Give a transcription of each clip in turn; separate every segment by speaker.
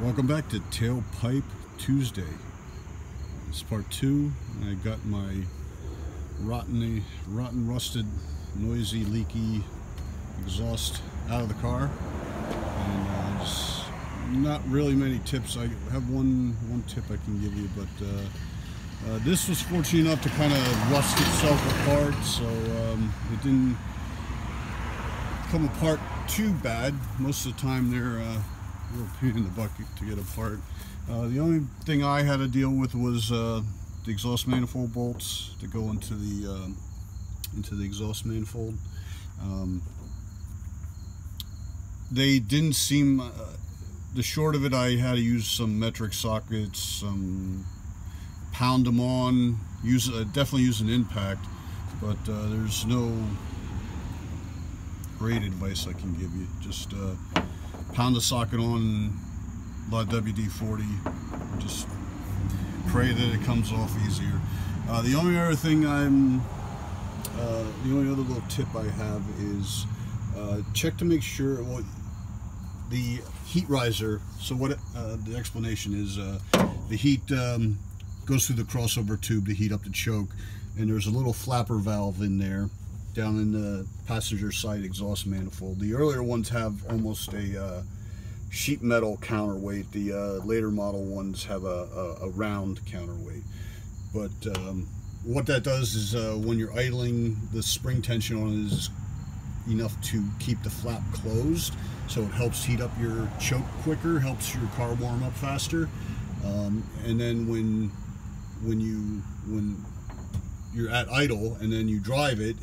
Speaker 1: Welcome back to Tailpipe Tuesday. This is part 2. I got my rotten, rusted, noisy, leaky exhaust out of the car, and just not really many tips. I have one tip I can give you, but this was fortunate enough to kind of rust itself apart, so it didn't come apart too bad. Most of the time they're real pain in the bucket to get apart. The only thing I had to deal with was the exhaust manifold bolts to go into the exhaust manifold. They didn't seem, the short of it, I had to use some metric sockets, pound them on, definitely use an impact, but there's no great advice I can give you. Just pound the socket on, a lot of WD-40, just pray that it comes off easier. The only other thing the only other little tip I have is check to make sure, well, the heat riser, so what the explanation is, the heat goes through the crossover tube to heat up the choke, and there's a little flapper valve in there down in the passenger side exhaust manifold. The earlier ones have almost a sheet metal counterweight. The later model ones have a round counterweight. But what that does is when you're idling, the spring tension on it is enough to keep the flap closed, so it helps heat up your choke quicker, helps your car warm up faster, and then when you're at idle and then you drive it,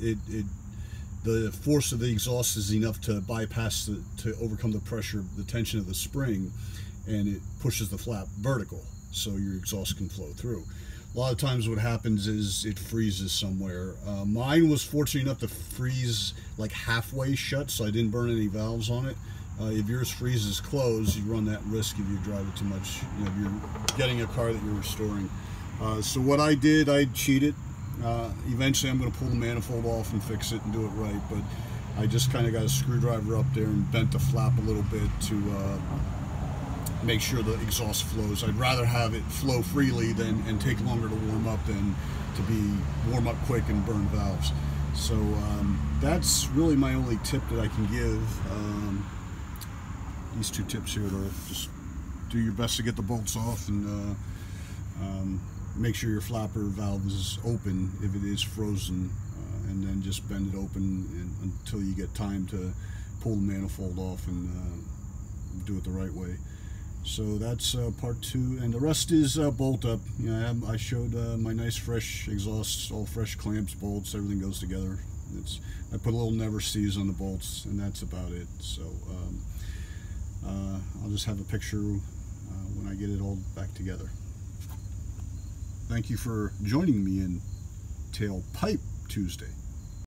Speaker 1: the force of the exhaust is enough to bypass to overcome the pressure, the tension of the spring, and it pushes the flap vertical so your exhaust can flow through. A lot of times what happens is it freezes somewhere. Mine was fortunate enough to freeze like halfway shut, so I didn't burn any valves on it. If yours freezes closed, you run that risk if you drive it too much, if you're getting a car that you're restoring. So what I did, I cheated. Eventually I'm going to pull the manifold off and fix it and do it right, but I just kind of got a screwdriver up there and bent the flap a little bit to make sure the exhaust flows. I'd rather have it flow freely and take longer to warm up than to be warm up quick and burn valves. So that's really my only tip that I can give. These two tips here to just do your best to get the bolts off, and make sure your flapper valve is open if it is frozen, and then just bend it open until you get time to pull the manifold off and do it the right way. So that's part 2, and the rest is bolt up. You know, I showed my nice fresh exhausts, all fresh clamps, bolts, everything goes together. I put a little never sees on the bolts, and that's about it. So I'll just have a picture when I get it all back together. Thank you for joining me in Tailpipe Tuesday.